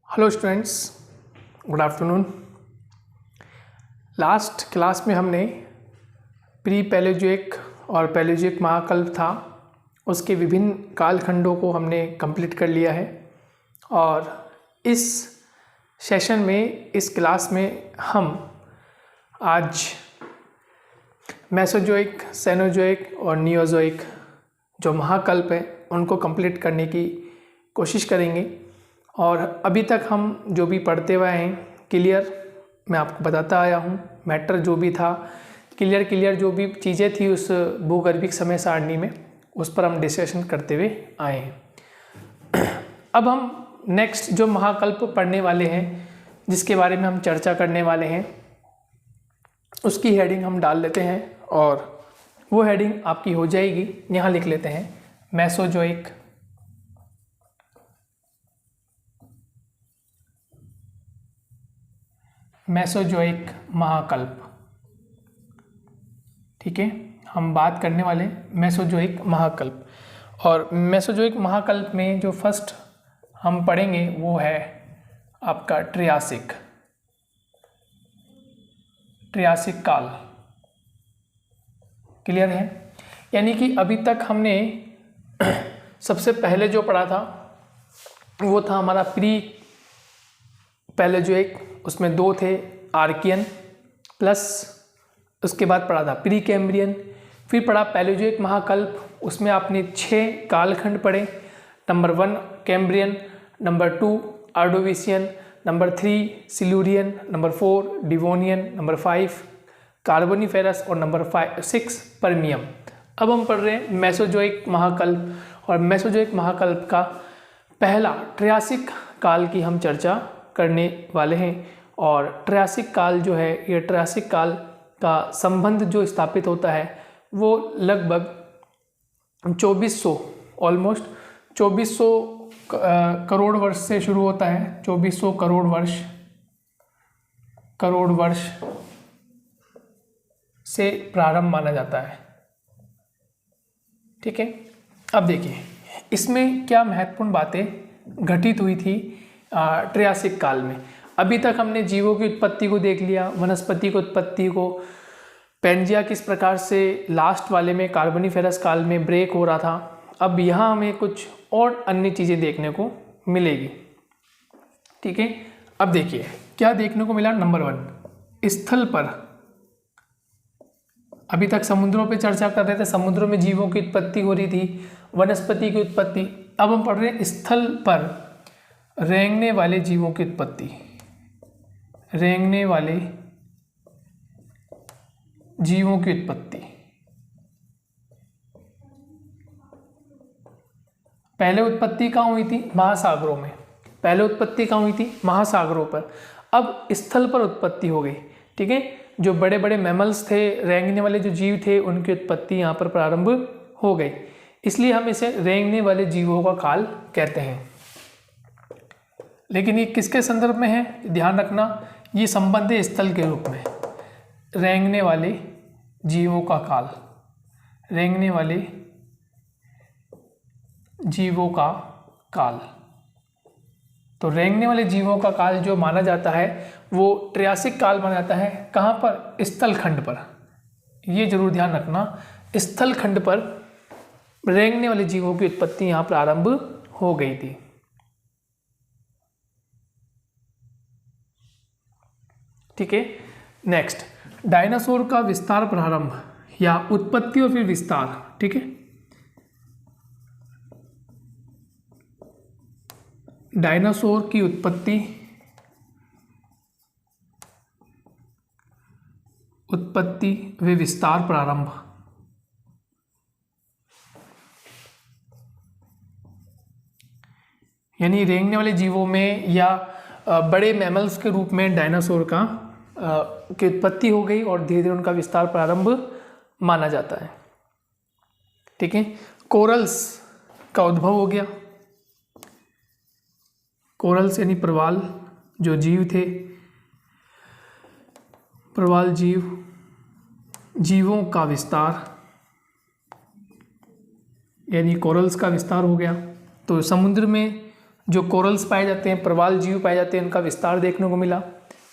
Hello students, good afternoon. Last class में हमने pre पैलेयोजिक और पैलेयोजिक महाकल्प था, उसके विभिन्न कालखंडों को हमने कंप्लीट कर लिया है। और इस सेशन में, इस क्लास में हम आज मेसोजोइक, सेनोजोइक और नियोजोइक जो महाकल्प है उनको कंप्लीट करने की कोशिश करेंगे। और अभी तक हम जो भी पढ़ते हुए हैं क्लियर मैं आपको बताता आया हूँ, मैटर जो भी था क्लियर जो भी चीज़ें थी उस भूगर्भिक समय सारणी में, उस पर हम डिस्कशन करते हुए आए हैं। अब हम नेक्स्ट जो महाकल्प पढ़ने वाले हैं, जिसके बारे में हम चर्चा करने वाले हैं, उसकी हेडिंग हम डाल लेते हैं और वो हेडिंग आपकी हो जाएगी। यहाँ लिख लेते हैं मेसोजोइक, मेसोजोइक महाकल्प। ठीक है, हम बात करने वाले मेसोजोइक महाकल्प। और मेसोजोइक महाकल्प में जो फर्स्ट हम पढ़ेंगे वो है आपका ट्रियासिक काल। क्लियर है? यानी कि अभी तक हमने सबसे पहले जो पढ़ा था वो था हमारा प्री पैलेयोजिक, उसमें दो थे, आर्कियन प्लस उसके बाद पढ़ा था प्री कैम्ब्रियन। फिर पढ़ा पैलेयोजिक महाकल्प, उसमें आपने 6 कालखंड पढ़े। Number 1 Cambrian, number 2 Ordovician, number 3 Silurian, number 4 Devonian, number 5 Carboniferous और नंबर 6 पर्मियम। अब हम पढ़ रहे हैं मेसोजोइक महाकल्प। और मेसोजोइक महाकल्प का पहला ट्रियासिक काल की हम चर्चा करने वाले हैं। और ट्रियासिक काल जो है, ये ट्रियासिक काल का संबंध जो स्थापित होता है वो लगभग 2400 ऑलमोस्ट 2400 करोड़ वर्ष से शुरू होता है। 2400 करोड़ वर्ष से प्रारंभ माना जाता है। ठीक है, अब देखिए इसमें क्या महत्वपूर्ण बातें घटित हुई थी ट्रियासिक काल में। अभी तक हमने जीवों की उत्पत्ति को देख लिया, वनस्पति की उत्पत्ति को, पेंजिया किस प्रकार से लास्ट वाले में कार्बोनिफेरस काल में ब्रेक हो रहा था। अब यहाँ हमें कुछ और अन्य चीज़ें देखने को मिलेगी। ठीक है, अब देखिए क्या देखने को मिला। नंबर 1 स्थल पर, अभी तक समुद्रों पे चर्चा कर रहे थे, समुद्रों में जीवों की उत्पत्ति हो रही थी, वनस्पति की उत्पत्ति। अब हम पढ़ रहे हैं स्थल पर रेंगने वाले जीवों की उत्पत्ति, रेंगने वाले जीवों की उत्पत्ति। पहले उत्पत्ति कहाँ हुई थी? महासागरों में। पहले उत्पत्ति कहाँ हुई थी? महासागरों पर। अब स्थल पर उत्पत्ति हो गई। ठीक है, जो बड़े बड़े मैमल्स थे, रेंगने वाले जो जीव थे, उनकी उत्पत्ति यहाँ पर प्रारंभ हो गई। इसलिए हम इसे रेंगने वाले जीवों का काल कहते हैं। लेकिन ये किसके संदर्भ में है? ध्यान रखना, ये संबंध है स्थल के रूप में। रेंगने वाले जीवों का काल, रेंगने वाले जीवों का काल। तो रेंगने वाले जीवों का काल जो माना जाता है वो ट्रियासिक काल माना जाता है। कहाँ पर? स्थल खंड पर। ये जरूर ध्यान रखना, स्थल खंड पर रेंगने वाले जीवों की उत्पत्ति यहाँ प्रारंभ हो गई थी। ठीक है, नेक्स्ट डायनासोर का विस्तार प्रारंभ या उत्पत्ति और फिर विस्तार। ठीक है, डायनासोर की उत्पत्ति व विस्तार प्रारंभ। यानी रेंगने वाले जीवों में या बड़े मैमल्स के रूप में डायनासोर का की उत्पत्ति हो गई और धीरे धीरे उनका विस्तार प्रारंभ माना जाता है। ठीक है, कोरल्स का उद्भव हो गया। कोरल्स यानी प्रवाल जो जीव थे, प्रवाल जीवों का विस्तार, यानी कोरल्स का विस्तार हो गया। तो समुद्र में जो कोरल्स पाए जाते हैं, प्रवाल जीव पाए जाते हैं, उनका विस्तार देखने को मिला।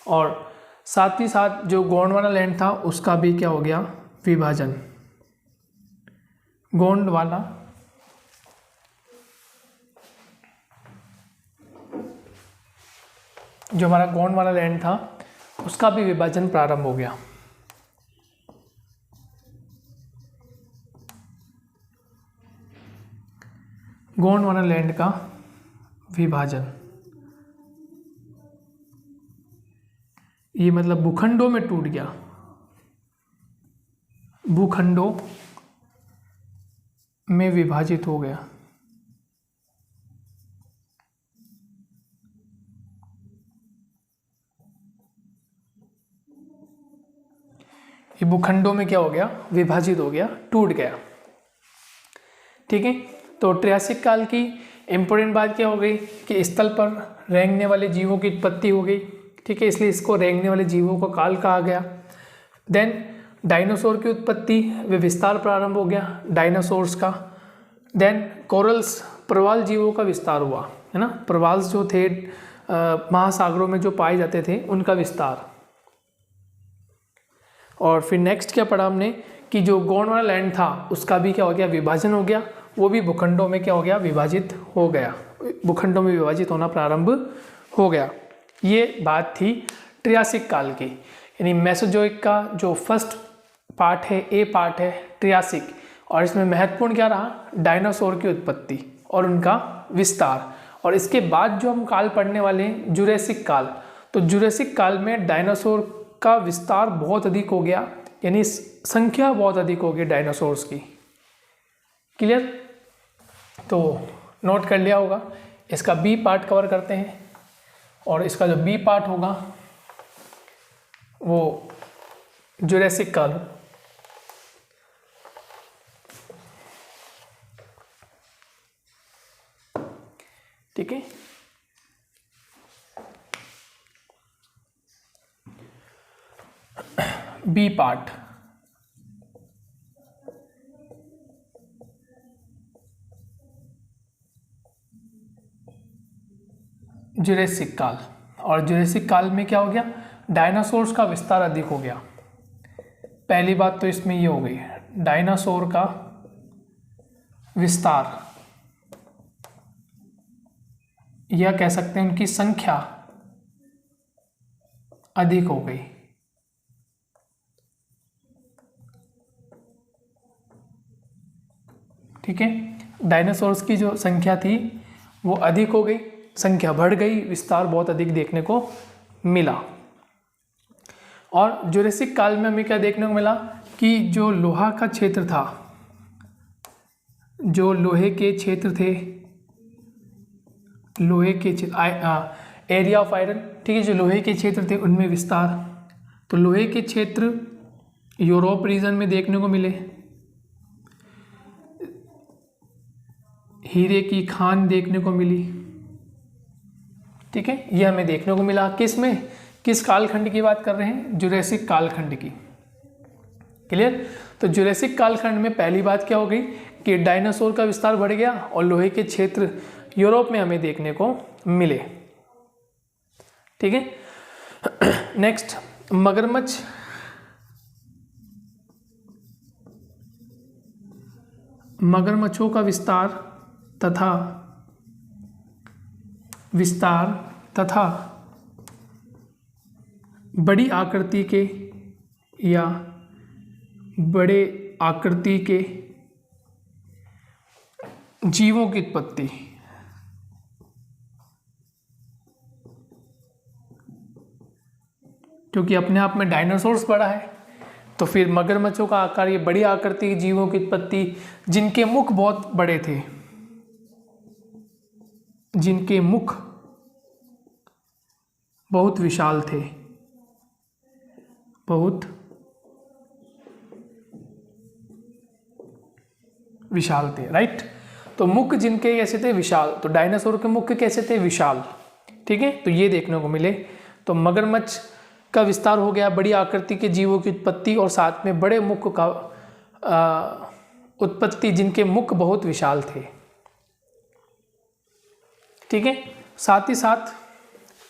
और साथ ही साथ जो गोंडवाना लैंड था उसका भी क्या हो गया, विभाजन। गोंडवाना जो हमारा गोंडवाना लैंड था उसका भी विभाजन प्रारंभ हो गया। गोंडवाना लैंड का विभाजन, ये मतलब भूखंडों में टूट गया, भूखंडों में विभाजित हो गया। ये भूखंडों में क्या हो गया, विभाजित हो गया, टूट गया। ठीक है, तो ट्रियासिक काल की इंपॉर्टेंट बात क्या हो गई कि स्थल पर रेंगने वाले जीवों की उत्पत्ति हो गई। ठीक है, इसलिए इसको रेंगने वाले जीवों का काल कहा गया। देन डायनासोर की उत्पत्ति व विस्तार प्रारंभ हो गया, डायनासोर्स का। देन कोरल्स, प्रवाल जीवों का विस्तार हुआ, है ना, प्रवाल्स जो थे महासागरों में जो पाए जाते थे उनका विस्तार। और फिर नेक्स्ट क्या पढ़ा हमने कि जो गोंडवाना लैंड था उसका भी क्या हो गया, विभाजन हो गया, वो भी भूखंडों में क्या हो गया, विभाजित हो गया, भूखंडों में विभाजित होना प्रारंभ हो गया। ये बात थी ट्रियासिक काल की, यानी मेसोजोइक का जो फर्स्ट पार्ट है, ए पार्ट है ट्रियासिक, और इसमें महत्वपूर्ण क्या रहा, डायनासोर की उत्पत्ति और उनका विस्तार। और इसके बाद जो हम काल पढ़ने वाले हैं जुरेसिक काल, तो जुरेसिक काल में डायनासोर का विस्तार बहुत अधिक हो गया, यानी संख्या बहुत अधिक हो गई डायनासोर्स की। क्लियर, तो नोट कर लिया होगा। इसका बी पार्ट कवर करते हैं, और इसका जो बी पार्ट होगा वो जुरेसिक काल। ठीक है, बी पार्ट जुरेसिक काल। और जुरेसिक काल में क्या हो गया, डायनासोर्स का विस्तार अधिक हो गया। पहली बात तो इसमें ये हो गई, डायनासोर का विस्तार, या कह सकते हैं उनकी संख्या अधिक हो गई। ठीक है, डायनासोर्स की जो संख्या थी वो अधिक हो गई, संख्या बढ़ गई, विस्तार बहुत अधिक देखने को मिला। और जुरेसिक काल में हमें क्या देखने को मिला कि जो लोहा का क्षेत्र था, जो लोहे के क्षेत्र थे, लोहे के एरिया ऑफ आयरन, ठीक है, जो लोहे के क्षेत्र थे उनमें विस्तार। तो लोहे के क्षेत्र यूरोप रीजन में देखने को मिले, हीरे की खान देखने को मिली। ठीक है, ये हमें देखने को मिला किस में, किस कालखंड की बात कर रहे हैं, जुरेसिक कालखंड की। क्लियर, तो जुरेसिक कालखंड में पहली बात क्या हो गई कि डायनासोर का विस्तार बढ़ गया और लोहे के क्षेत्र यूरोप में हमें देखने को मिले। ठीक है, नेक्स्ट मगरमच्छ। मगरमच्छों का विस्तार तथा बड़ी आकृति के या बड़े आकृति के जीवों की उत्पत्ति। क्योंकि अपने आप में डायनासोर्स बड़ा है, तो फिर मगरमच्छों का आकार, ये बड़ी आकृति के जीवों की उत्पत्ति, जिनके मुख बहुत बड़े थे, जिनके मुख बहुत विशाल थे, बहुत विशाल थे, राइट। तो मुख जिनके कैसे थे, विशाल, तो डायनासोर के मुख कैसे थे, विशाल। ठीक है, तो ये देखने को मिले। तो मगरमच्छ का विस्तार हो गया, बड़ी आकृति के जीवों की उत्पत्ति, और साथ में बड़े मुख का उत्पत्ति, जिनके मुख बहुत विशाल थे। ठीक है। साथ ही साथ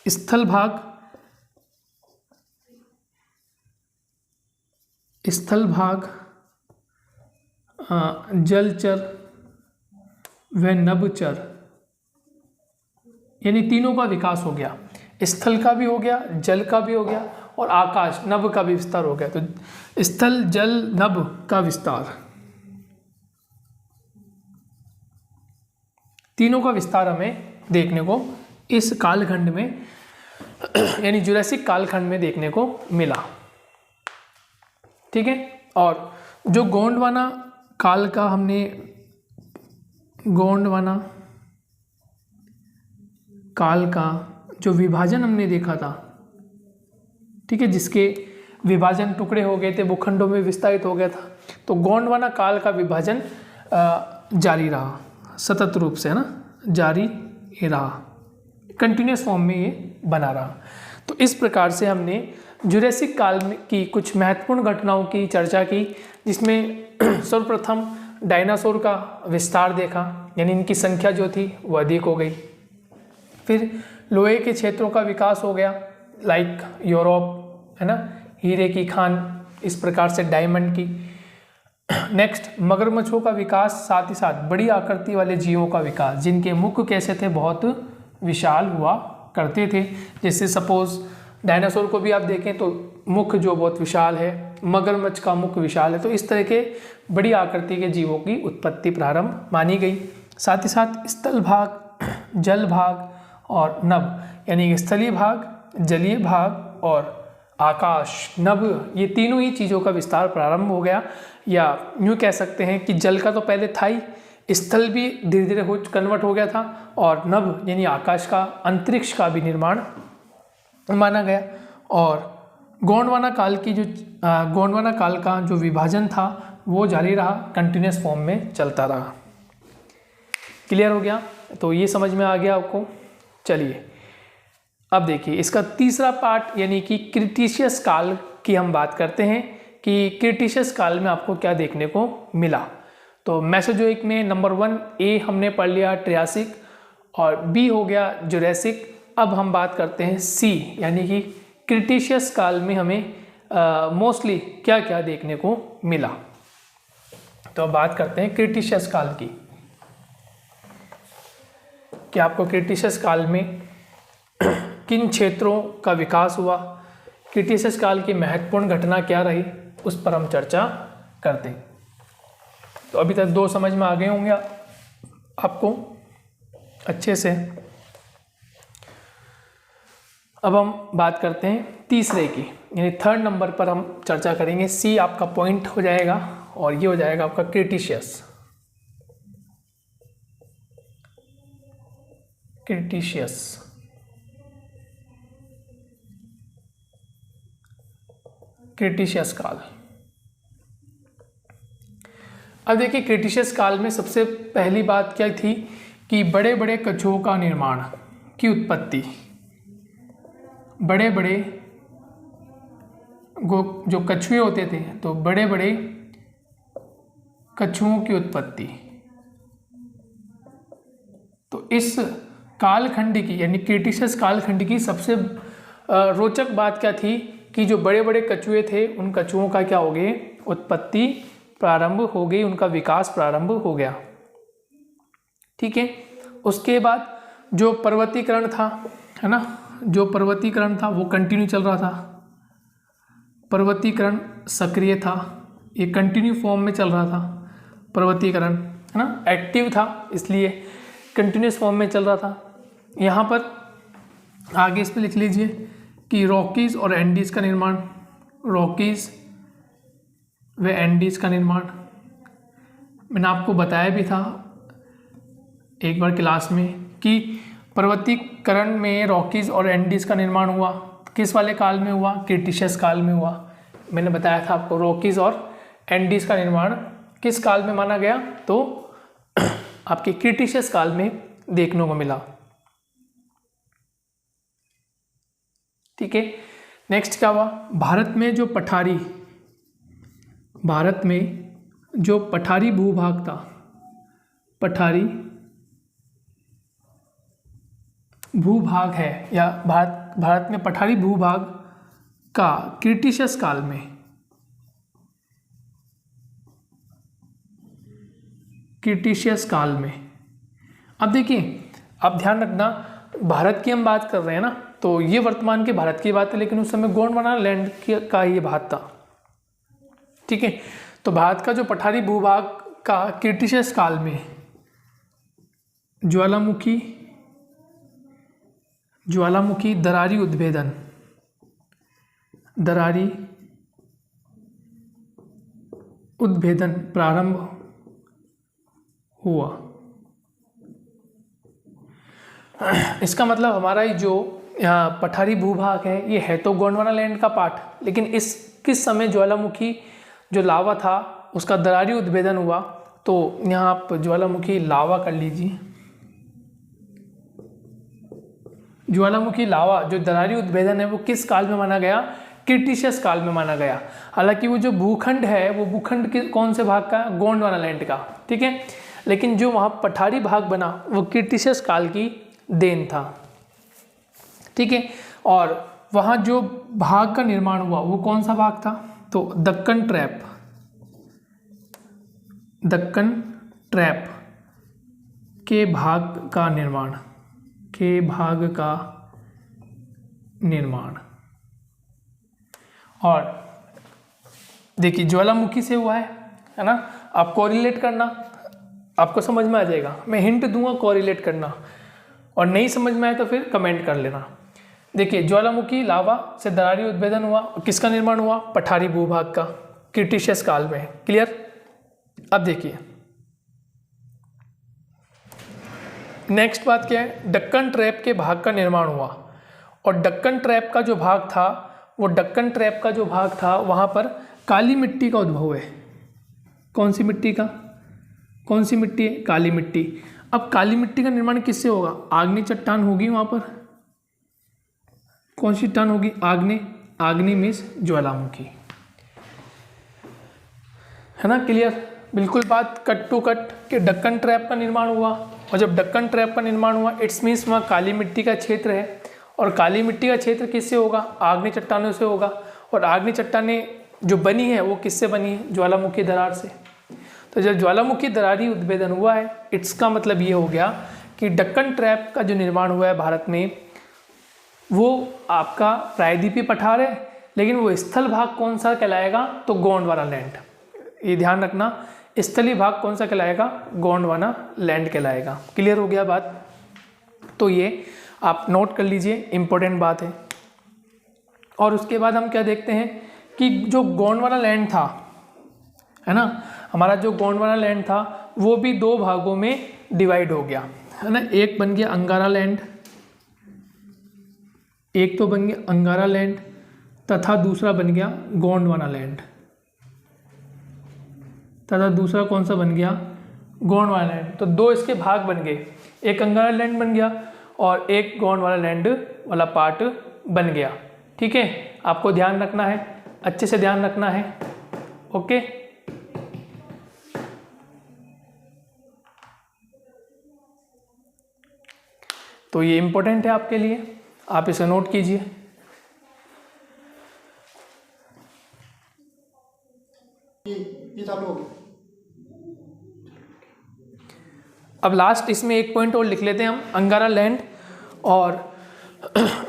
स्थल भाग, जलचर व नभचर, यानी तीनों का विकास हो गया। स्थल का भी हो गया, जल का भी हो गया और आकाश नभ का भी विस्तार हो गया। तो स्थल जल नभ का विस्तार, तीनों का विस्तार हमें देखने को इस कालखंड में यानी जुरासिक कालखंड में देखने को मिला। ठीक है। और जो गोंडवाना काल का हमने गोंडवाना काल का जो विभाजन हमने देखा था, ठीक है, जिसके विभाजन टुकड़े हो गए थे, भूखंडों में विस्तारित हो गया था। तो गोंडवाना काल का विभाजन जारी रहा सतत रूप से, है ना, जारी रहा, कंटिन्यूस फॉर्म में ये बना रहा। तो इस प्रकार से हमने जुरासिक काल में की कुछ महत्वपूर्ण घटनाओं की चर्चा की, जिसमें सर्वप्रथम डायनासोर का विस्तार देखा, यानी इनकी संख्या जो थी वो अधिक हो गई। फिर लोहे के क्षेत्रों का विकास हो गया, लाइक यूरोप, है ना, हीरे की खान, इस प्रकार से डायमंड की। नेक्स्ट मगरमच्छों का विकास, साथ ही साथ बड़ी आकृति वाले जीवों का विकास, जिनके मुख कैसे थे, बहुत विशाल हुआ करते थे। जैसे सपोज डायनासोर को भी आप देखें तो मुख जो बहुत विशाल है, मगरमच्छ का मुख विशाल है। तो इस तरह के बड़ी आकृति के जीवों की उत्पत्ति प्रारंभ मानी गई। साथ ही साथ स्थल भाग, जल भाग और नभ, यानी स्थलीय भाग, जलीय भाग और आकाश नभ, ये तीनों ही चीज़ों का विस्तार प्रारंभ हो गया। या यूँ कह सकते हैं कि जल का तो पहले था ही, स्थल भी धीरे धीरे हो कन्वर्ट हो गया था, और नभ यानी आकाश का, अंतरिक्ष का भी निर्माण माना गया। और गोंडवाना काल का जो विभाजन था वो जारी रहा, कंटिन्यूस फॉर्म में चलता रहा। क्लियर हो गया? तो ये समझ में आ गया आपको। चलिए अब देखिए इसका तीसरा पार्ट, यानी कि क्रिटिशियस काल की हम बात करते हैं कि क्रिटिशियस काल में आपको क्या देखने को मिला। तो मेसोजोइक में नंबर 1 ए हमने पढ़ लिया ट्रियासिक, और बी हो गया जुरासिक। अब हम बात करते हैं सी, यानी कि क्रिटिशियस काल में हमें मोस्टली क्या क्या देखने को मिला। तो अब बात करते हैं क्रिटिशियस काल की, कि आपको क्रिटिशियस काल में किन क्षेत्रों का विकास हुआ, क्रिटिशियस काल की महत्वपूर्ण घटना क्या रही, उस पर हम चर्चा करते हैं। तो अभी तक 2 समझ में आ गए होंगे आपको अच्छे से। अब हम बात करते हैं तीसरे की, यानी 3rd नंबर पर हम चर्चा करेंगे। सी आपका पॉइंट हो जाएगा और ये हो जाएगा आपका क्रिटिशियस। क्रिटिशियस काल। अब देखिए क्रिटिशियस काल में सबसे पहली बात क्या थी कि बड़े बड़े कछुओं का निर्माण की उत्पत्ति, बड़े बड़े जो कछुए होते थे, तो बड़े बड़े कछुओं की उत्पत्ति। तो इस कालखंड की, यानी क्रिटिशियस कालखंड की सबसे रोचक बात क्या थी कि जो बड़े बड़े कछुए थे, उन कछुओं का क्या हो गए, उत्पत्ति प्रारंभ हो गई, उनका विकास प्रारंभ हो गया। ठीक है। उसके बाद जो पर्वतीकरण था, है ना, जो पर्वतीकरण था वो कंटिन्यू चल रहा था, पर्वतीकरण सक्रिय था, ये कंटिन्यू फॉर्म में चल रहा था पर्वतीकरण, है ना, एक्टिव था, इसलिए कंटिन्यूस फॉर्म में चल रहा था। यहाँ पर आगे इस पर लिख लीजिए कि रॉकीज़ और एंडीज़ का निर्माण, रॉकीज़ व एंडीज़ का निर्माण, मैंने आपको बताया भी था एक बार क्लास में कि पर्वतीकरण में रॉकीज़ और एंडीज़ का निर्माण हुआ, किस वाले काल में हुआ, क्रिटिशियस काल में हुआ। मैंने बताया था आपको रॉकीज़ और एंडीज़ का निर्माण किस काल में माना गया, तो आपके क्रिटिशियस काल में देखने को मिला। ठीक है। नेक्स्ट क्या हुआ, भारत में जो पठारी भूभाग था, पठारी भूभाग है या भारत में पठारी भूभाग का क्रिटिशियस काल में, क्रिटिशियस काल में, अब देखिए, अब ध्यान रखना भारत की हम बात कर रहे हैं ना, तो ये वर्तमान के भारत की बात है, लेकिन उस समय गोंडवाना लैंड का ये भाग था। ठीक है, तो भारत का जो पठारी भूभाग का क्रिटिशियस काल में ज्वालामुखी दरारी उद्भेदन प्रारंभ हुआ। इसका मतलब हमारा ही जो यहाँ पठारी भूभाग है ये है तो गोंडवाना लैंड का पार्ट, लेकिन किस समय ज्वालामुखी जो लावा था उसका दरारी उद्भेदन हुआ। तो यहाँ आप ज्वालामुखी लावा कर लीजिए। ज्वालामुखी लावा जो दरारी उद्भेदन है वो किस काल में माना गया? क्रिटिशियस काल में माना गया। हालांकि वो जो भूखंड है वो भूखंड कौन से भाग का? गोंडवाना लैंड का। ठीक है, लेकिन जो वहाँ पठारी भाग बना वो क्रिटिशियस काल की देन था। ठीक है, और वहाँ जो भाग का निर्माण हुआ वो कौन सा भाग था? तो दक्कन ट्रैप के भाग का निर्माण। और देखिए ज्वालामुखी से हुआ है ना। आप कोरिलेट करना, आपको समझ में आ जाएगा। मैं हिंट दूंगा कोरिलेट करना, और नहीं समझ में आए तो फिर कमेंट कर लेना। देखिए ज्वालामुखी लावा से दरारी उद्भेदन हुआ, किसका निर्माण हुआ? पठारी भूभाग का, क्रिटिशियस काल में। क्लियर? अब देखिए नेक्स्ट बात क्या है? डक्कन ट्रैप के भाग का निर्माण हुआ, और डक्कन ट्रैप का जो भाग था वहाँ पर काली मिट्टी का उद्भव है। कौन सी मिट्टी का? कौन सी मिट्टी है? काली मिट्टी। अब काली मिट्टी का निर्माण किससे होगा? आग्नेय चट्टान होगी वहाँ पर। कौन सी चट्टान होगी? आग्नेय मीन्स ज्वालामुखी, है ना। क्लियर? बिल्कुल बात कट टू कट कि डक्कन ट्रैप का निर्माण हुआ, और जब डक्कन ट्रैप का निर्माण हुआ इट्स मीन्स वहाँ काली मिट्टी का क्षेत्र है, और काली मिट्टी का क्षेत्र किससे होगा? आग्नेय चट्टानों से होगा, और आग्नेय चट्टानें जो बनी है वो किससे बनी है? ज्वालामुखी दरार से। तो जब ज्वालामुखी दरारी उद्भेदन हुआ है इट्स का मतलब ये हो गया कि डक्कन ट्रैप का जो निर्माण हुआ है भारत में वो आपका प्रायद्वीपीय पठार है, लेकिन वो स्थल भाग कौन सा कहलाएगा? तो गोंडवाना लैंड। ये ध्यान रखना, स्थलीय भाग कौन सा कहलाएगा? गोंडवाना लैंड कहलाएगा। क्लियर हो गया बात? तो ये आप नोट कर लीजिए, इंपॉर्टेंट बात है। और उसके बाद हम क्या देखते हैं कि जो गोंडवाना लैंड था, है ना, हमारा जो गोंडवाना लैंड था वो भी दो भागों में डिवाइड हो गया, है ना। एक बन गया अंगारा लैंड, एक तो बन गया अंगारा लैंड, तथा दूसरा बन गया गोंडवाना लैंड, तथा दूसरा कौन सा बन गया? गोंडवाना लैंड। तो दो इसके भाग बन गए, एक अंगारा लैंड बन गया और एक गोंडवाना लैंड वाला पार्ट बन गया। ठीक है, आपको ध्यान रखना है, अच्छे से ध्यान रखना है। ओके, तो ये इंपॉर्टेंट है आपके लिए, आप इसे नोट कीजिए। अब लास्ट इसमें एक पॉइंट और लिख लेते हैं हम, अंगारा लैंड और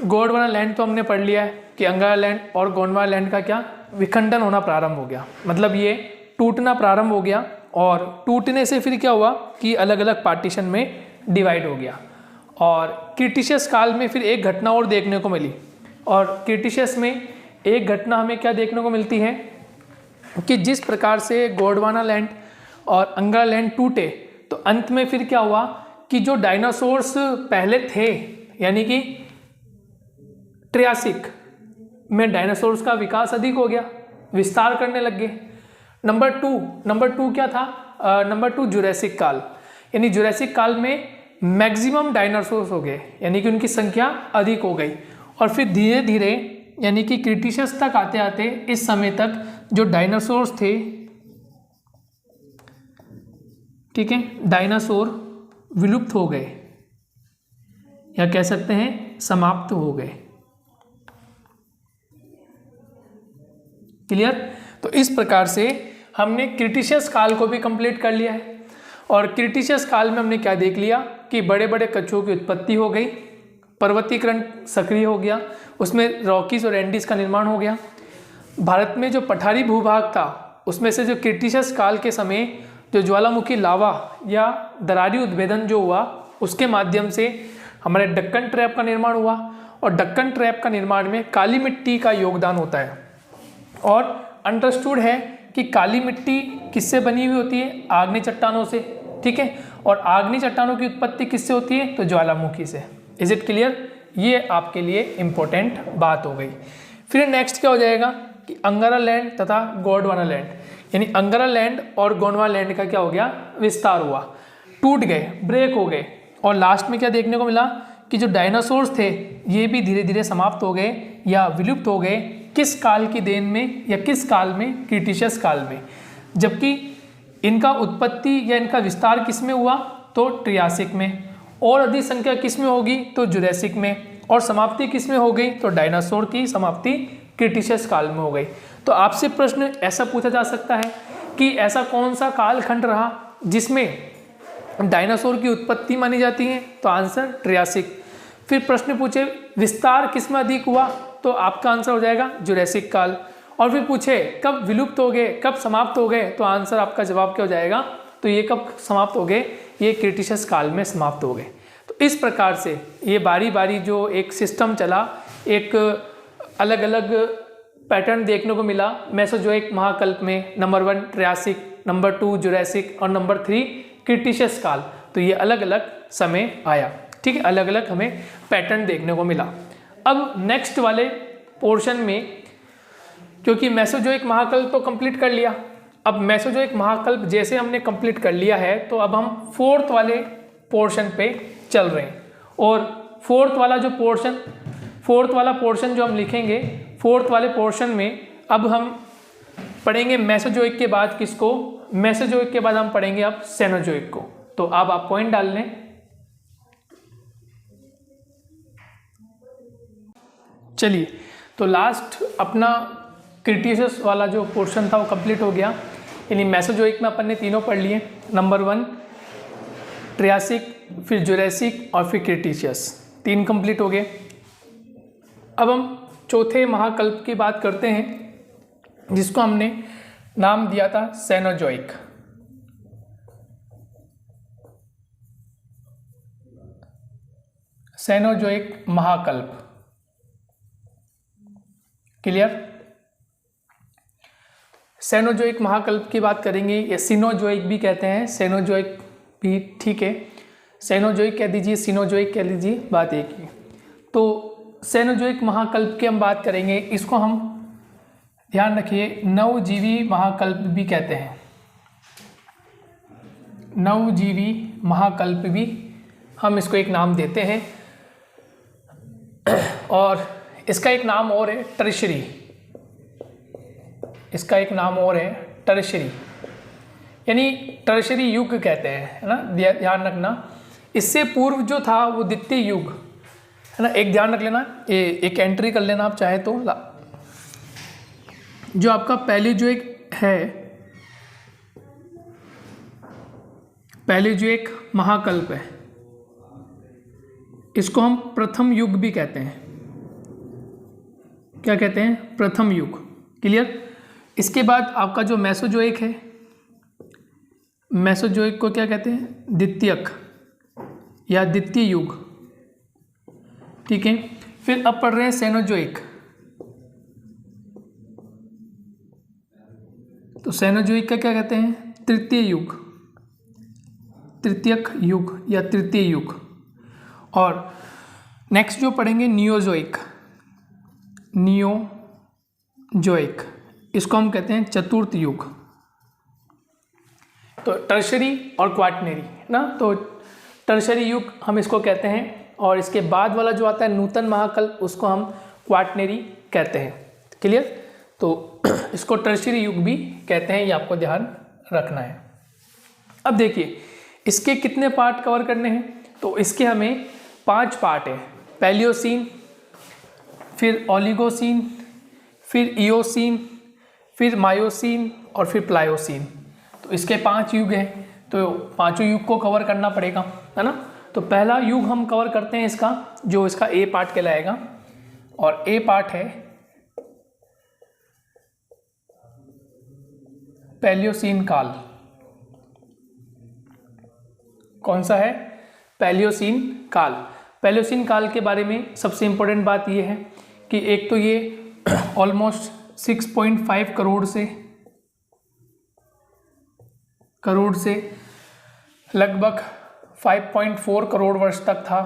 गोंडवाना लैंड। तो हमने पढ़ लिया है कि अंगारा लैंड और गोंडवाना लैंड का क्या? विखंडन होना प्रारंभ हो गया, मतलब ये टूटना प्रारंभ हो गया, और टूटने से फिर क्या हुआ कि अलग अलग पार्टीशन में डिवाइड हो गया। और क्रिटिशियस काल में फिर एक घटना और देखने को मिली, और क्रिटिशियस में एक घटना हमें क्या देखने को मिलती है कि जिस प्रकार से गोंडवाना लैंड और अंगारा लैंड टूटे, तो अंत में फिर क्या हुआ कि जो डायनासोर्स पहले थे, यानी कि ट्रियासिक में डायनासोर्स का विकास अधिक हो गया, विस्तार करने लग गए। नंबर टू क्या था? नंबर 2 जुरैसिक काल, यानी जुरैसिक काल में मैक्सिमम डायनासोर्स हो गए, यानी कि उनकी संख्या अधिक हो गई। और फिर धीरे धीरे यानी कि क्रिटिशियस तक आते आते इस समय तक जो डायनासोर्स थे, ठीक है, डायनासोर विलुप्त हो गए। या कह सकते हैं समाप्त हो गए। क्लियर? तो इस प्रकार से हमने क्रिटिशियस काल को भी कंप्लीट कर लिया है। और क्रिटिशियस काल में हमने क्या देख लिया कि बड़े बड़े कछुओं की उत्पत्ति हो गई, पर्वतीकरण सक्रिय हो गया, उसमें रॉकीज और एंडीज का निर्माण हो गया। भारत में जो पठारी भूभाग था उसमें से जो क्रिटिशियस काल के समय जो ज्वालामुखी लावा या दरारी उद्भेदन जो हुआ उसके माध्यम से हमारे डक्कन ट्रैप का निर्माण हुआ। और डक्कन ट्रैप का निर्माण में काली मिट्टी का योगदान होता है। और अंडरस्टूड है कि काली मिट्टी किससे बनी हुई होती है? आग्नेय चट्टानों से। ठीक है, और आग्नेय चट्टानों की उत्पत्ति किससे होती है? तो ज्वालामुखी से। Is it clear? ये आपके लिए इंपॉर्टेंट बात हो गई। फिर नेक्स्ट क्या हो जाएगा कि अंगारा लैंड तथा गोंडवाना लैंड, यानी अंगारा लैंड और गोंडवाना लैंड का क्या हो गया? विस्तार हुआ, टूट गए, ब्रेक हो गए। और लास्ट में क्या देखने को मिला कि जो डायनासोर्स थे ये भी धीरे धीरे समाप्त हो गए या विलुप्त हो गए। किस काल की देन में या किस काल में? क्रिटिशियस काल में। जबकि इनका उत्पत्ति या इनका विस्तार किस में हुआ? तो ट्रियासिक में। और अधिक संख्या किस में होगी? तो जुरैसिक में। और समाप्ति किस में हो गई? तो डायनासोर की समाप्ति क्रिटिशियस काल में हो गई। तो आपसे प्रश्न ऐसा पूछा जा सकता है कि ऐसा कौन सा कालखंड रहा जिसमें डायनासोर की उत्पत्ति मानी जाती है? तो आंसर ट्रियासिक। फिर प्रश्न पूछे विस्तार किस में अधिक हुआ? तो आपका आंसर हो जाएगा जुरैसिक काल। और फिर पूछे कब विलुप्त हो गए, कब समाप्त हो गए? तो आंसर आपका जवाब क्या हो जाएगा? तो ये कब समाप्त हो गए? ये क्रिटिशियस काल में समाप्त हो गए। तो इस प्रकार से ये बारी बारी जो एक सिस्टम चला, एक अलग अलग पैटर्न देखने को मिला मेसोजोइक महाकल्प में। नंबर 1 ट्रियासिक, नंबर 2 जुरैसिक और नंबर 3 क्रिटिशियस काल। तो ये अलग अलग समय आया। ठीक है, अलग अलग हमें पैटर्न देखने को मिला। अब नेक्स्ट वाले पोर्शन में, क्योंकि मेसोजोइक महाकल्प तो कंप्लीट कर लिया, अब मेसोजोइक महाकल्प जैसे हमने कंप्लीट कर लिया है तो अब हम फोर्थ वाले पोर्शन पे चल रहे हैं। और फोर्थ वाला पोर्शन जो हम लिखेंगे, फोर्थ वाले पोर्शन में अब हम पढ़ेंगे मेसोजोइक के बाद किसको? मेसोजोइक के बाद हम पढ़ेंगे अब सेनोजोइक को। तो अब आप पॉइंट डाल लें। चलिए, तो लास्ट अपना क्रिटिशियस वाला जो पोर्शन था वो कंप्लीट हो गया। यानी मेसोजोइक में अपन ने तीनों पढ़ लिए, नंबर 1 ट्रियासिक, फिर जुरैसिक और फिर क्रिटिशियस, 3 कंप्लीट हो गए। अब हम चौथे महाकल्प की बात करते हैं जिसको हमने नाम दिया था सेनोजोइक। सेनोजोइक महाकल्प। क्लियर? सेनोजोइक महाकल्प की बात करेंगे या सिनोजोइक भी कहते हैं, सेनोजोइक भी ठीक है, सेनोजोइक कह दीजिए, सिनोजोइक कह लीजिए, बात एक ही। तो सेनोजोइक महाकल्प की हम बात करेंगे, इसको हम ध्यान रखिए नवजीवी महाकल्प भी कहते हैं। नवजीवी महाकल्प भी हम इसको एक नाम देते हैं। और इसका एक नाम और है टर्शरी। इसका एक नाम और है टर्शरी, यानी टर्शरी युग कहते हैं, है ना, ध्यान रखना। इससे पूर्व जो था वो द्वितीय युग, है ना, एक ध्यान रख लेना, एक एंट्री कर लेना आप चाहे तो। जो आपका पैलियोजोइक है, पैलियोजोइक महाकल्प है, इसको हम प्रथम युग भी कहते हैं। क्या कहते हैं? प्रथम युग। क्लियर? इसके बाद आपका जो मेसोजोइक है, मेसोजोइक को क्या कहते हैं? द्वितीयक या द्वितीय युग। ठीक है, फिर अब पढ़ रहे हैं सेनोजोइक। तो सेनोजोइक का क्या कहते हैं? तृतीय युग, तृतीयक युग या तृतीय युग। और नेक्स्ट जो पढ़ेंगे नियोजोइक, नियोजोइक, इसको हम कहते हैं चतुर्थ युग। तो टर्शरी और क्वाटरनरी ना, तो टर्शरी युग हम इसको कहते हैं, और इसके बाद वाला जो आता है नूतन महाकल्प उसको हम क्वाटरनरी कहते हैं। क्लियर? तो इसको टर्शरी युग भी कहते हैं, ये आपको ध्यान रखना है। अब देखिए इसके कितने पार्ट कवर करने हैं, तो इसके हमें 5 पार्ट है, पैलियोसीन, फिर ओलिगोसीन, फिर इयोसीन, फिर मायोसीन और फिर प्लायोसीन। तो इसके 5 युग हैं, तो पांचों युग को कवर करना पड़ेगा, है ना। तो पहला युग हम कवर करते हैं इसका, जो इसका ए पार्ट कहलाएगा, और ए पार्ट है पैलियोसीन काल। कौन सा है? पैलियोसीन काल। पैलियोसीन काल के बारे में सबसे इम्पोर्टेंट बात यह है कि एक तो ये ऑलमोस्ट 6.5 करोड़ से लगभग 5.4 करोड़ वर्ष तक था,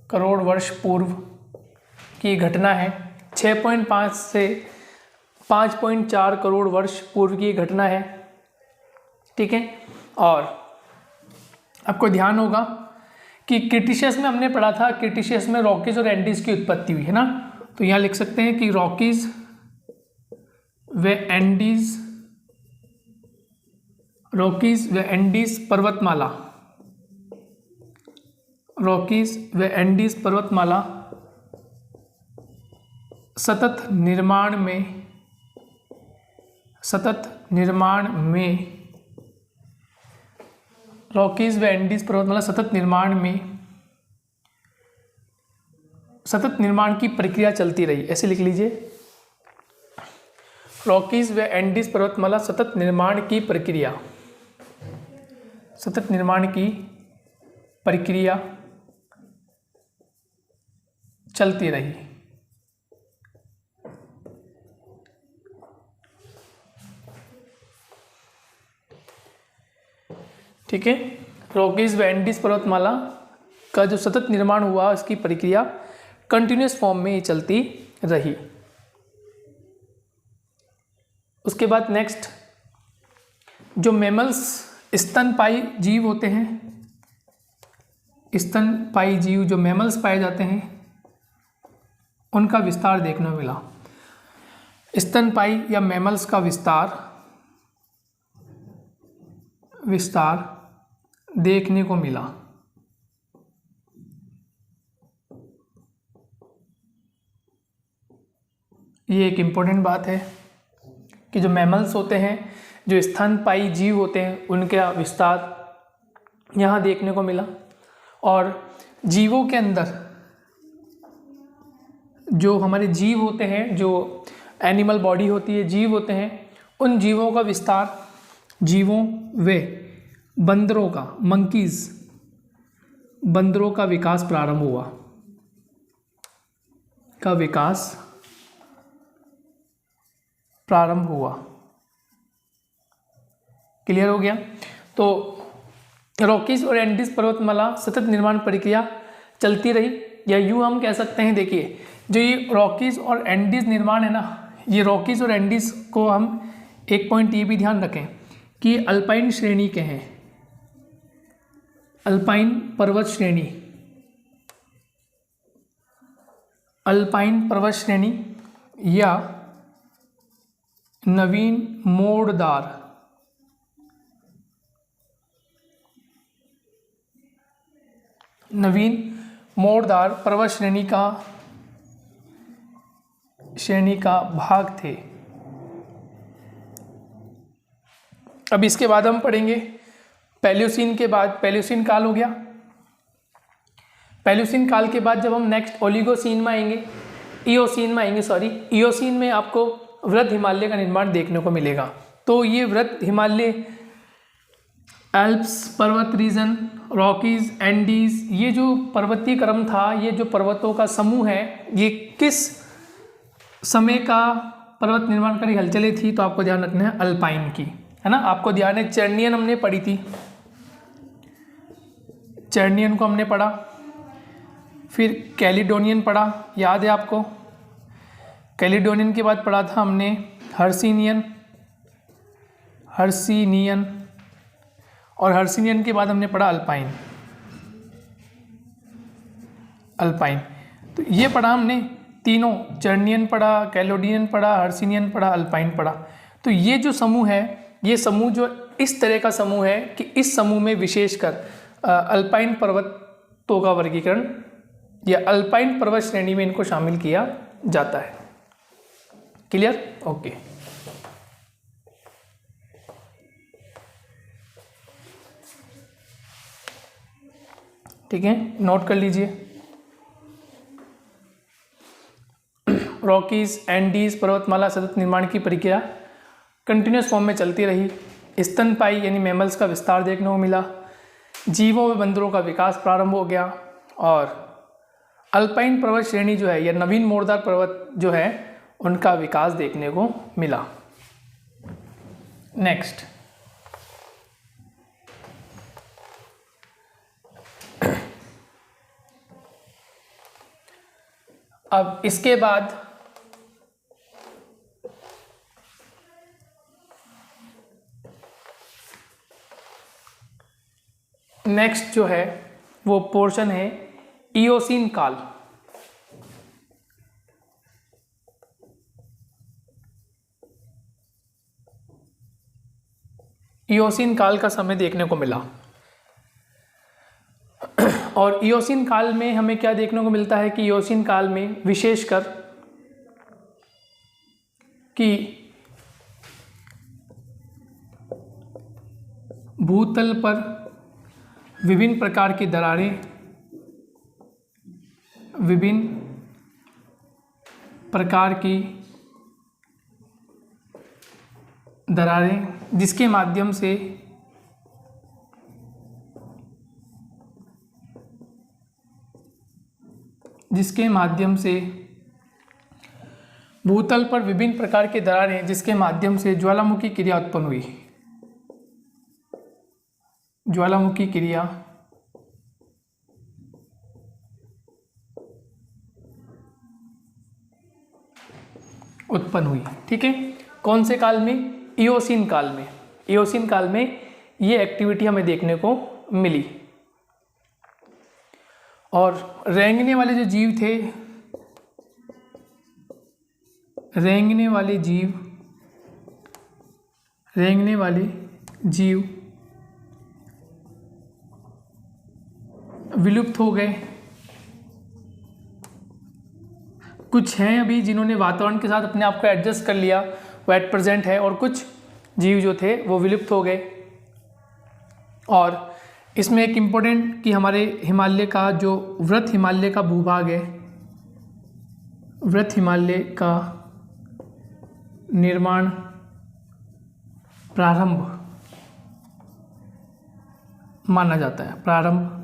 करोड़ वर्ष पूर्व की घटना है। 6.5 से 5.4 करोड़ वर्ष पूर्व की घटना है, ठीक है। और आपको ध्यान होगा कि क्रिटिशियस में हमने पढ़ा था, क्रिटिशियस में रॉकीज और एंडीज की उत्पत्ति हुई है ना। तो यहाँ लिख सकते हैं कि रॉकीज व एंडीज पर्वतमाला, रॉकीज व एंडीज पर्वतमाला सतत निर्माण में रॉकीज व एंडीज पर्वतमाला सतत निर्माण की प्रक्रिया चलती रही, ऐसे लिख लीजिए। रॉकीज व एंडीज पर्वतमाला सतत निर्माण की प्रक्रिया चलती रही। ठीक है, रॉकीज व एंडीज पर्वतमाला का जो सतत निर्माण हुआ, उसकी प्रक्रिया कंटिन्यूस फॉर्म में ही चलती रही। उसके बाद नेक्स्ट, जो मैमल्स स्तनपायी जीव होते हैं, स्तनपायी जीव जो मैमल्स पाए जाते हैं, उनका विस्तार देखने को मिला। स्तनपायी या मैमल्स का विस्तार देखने को मिला। ये एक इम्पोर्टेंट बात है कि जो मैमल्स होते हैं, जो स्तनपायी जीव होते हैं, उनका विस्तार यहाँ देखने को मिला। और जीवों के अंदर जो हमारे जीव होते हैं, जो एनिमल बॉडी होती है, जीव होते हैं, उन जीवों का विस्तार, जीवों व बंदरों का, बंदरों का विकास प्रारंभ हुआ। क्लियर हो गया। तो रॉकीज और एंडीज पर्वतमाला सतत निर्माण प्रक्रिया चलती रही, या यूँ हम कह सकते हैं, देखिए जो ये रॉकीज और एंडीज निर्माण है ना, ये रॉकीज और एंडीज को हम एक पॉइंट ये भी ध्यान रखें कि अल्पाइन श्रेणी के हैं, अल्पाइन पर्वत श्रेणी या नवीन मोड़दार पर्वत श्रेणी का भाग थे। अब इसके बाद हम पढ़ेंगे पैलियोसीन के बाद, पैलियोसीन काल हो गया। पैलियोसीन काल के बाद जब हम नेक्स्ट ओलिगोसीन में आएंगे, इयोसीन में आपको वृहद हिमालय का निर्माण देखने को मिलेगा। तो ये वृहद हिमालय, एल्प्स पर्वत रीजन, रॉकीज, एंडीज, ये जो पर्वतीय क्रम था, ये जो पर्वतों का समूह है, ये किस समय का पर्वत निर्माणकारी हलचलें थी? तो आपको ध्यान रखना है अल्पाइन की, है ना। आपको ध्यान है चर्नियन हमने पढ़ी थी, चर्नियन को हमने पढ़ा, फिर कैलिडोनियन पढ़ा, याद है आपको। कैलिडोनियन के बाद पढ़ा था हमने हर्सिनियन, और हर्सिनियन के बाद हमने पढ़ा अल्पाइन। तो ये पढ़ा हमने तीनों, चर्नियन पढ़ा, कैलिडोनियन पढ़ा, हर्सिनियन पढ़ा, अल्पाइन पढ़ा। तो ये जो समूह है, ये समूह जो इस तरह का समूह है कि इस समूह में विशेषकर अल्पाइन पर्वतों का वर्गीकरण या अल्पाइन पर्वत श्रेणी में इनको शामिल किया जाता है। क्लियर? ओके। ठीक है, नोट कर लीजिए। रॉकीज एंडीज पर्वतमाला सतत निर्माण की प्रक्रिया कंटिन्यूस फॉर्म में चलती रही। स्तनपायी यानी मैमल्स का विस्तार देखने को मिला। जीवों व बंदरों का विकास प्रारंभ हो गया और अल्पाइन पर्वत श्रेणी जो है या नवीन मोरदार पर्वत जो है उनका विकास देखने को मिला। नेक्स्ट, अब इसके बाद नेक्स्ट जो है वो पोर्शन है इयोसीन काल। इयोसीन काल का समय देखने को मिला और इयोसीन काल में हमें क्या देखने को मिलता है कि इयोसीन काल में विशेषकर कि भूतल पर विभिन्न प्रकार की दरारें, विभिन्न प्रकार की दरारें जिसके माध्यम से भूतल पर विभिन्न प्रकार की दरारें जिसके माध्यम से ज्वालामुखी क्रिया उत्पन्न हुई। ज्वालामुखी क्रिया उत्पन्न हुई। ठीक है, कौन से काल में? इयोसीन काल में। इयोसीन काल में ये एक्टिविटी हमें देखने को मिली। और रेंगने वाले जो जीव थे, रेंगने वाले जीव विलुप्त हो गए। कुछ हैं अभी जिन्होंने वातावरण के साथ अपने आप को एडजस्ट कर लिया, वो एट प्रेजेंट है, और कुछ जीव जो थे वो विलुप्त हो गए। और इसमें एक इम्पोर्टेंट कि हमारे हिमालय का जो वृत हिमालय का भूभाग है, वृत हिमालय का निर्माण प्रारंभ माना जाता है, प्रारंभ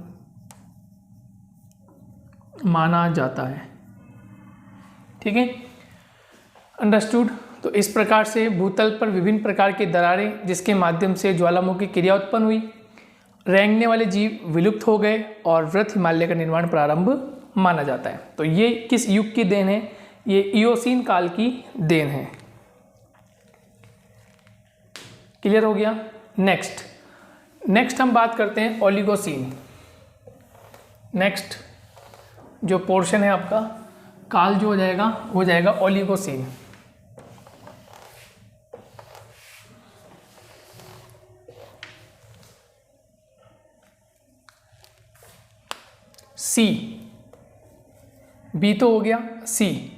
माना जाता है। ठीक है, अंडरस्टूड। तो इस प्रकार से भूतल पर विभिन्न प्रकार की दरारें जिसके माध्यम से ज्वालामुखी क्रिया उत्पन्न हुई, रेंगने वाले जीव विलुप्त हो गए और वृत हिमालय का निर्माण प्रारंभ माना जाता है। तो ये किस युग की देन है? ये इयोसीन काल की देन है। क्लियर हो गया? नेक्स्ट हम बात करते हैं ओलिगोसीन। नेक्स्ट जो पोर्शन है आपका काल जो हो जाएगा ओलिगोसीन। सी, बी तो हो गया, सी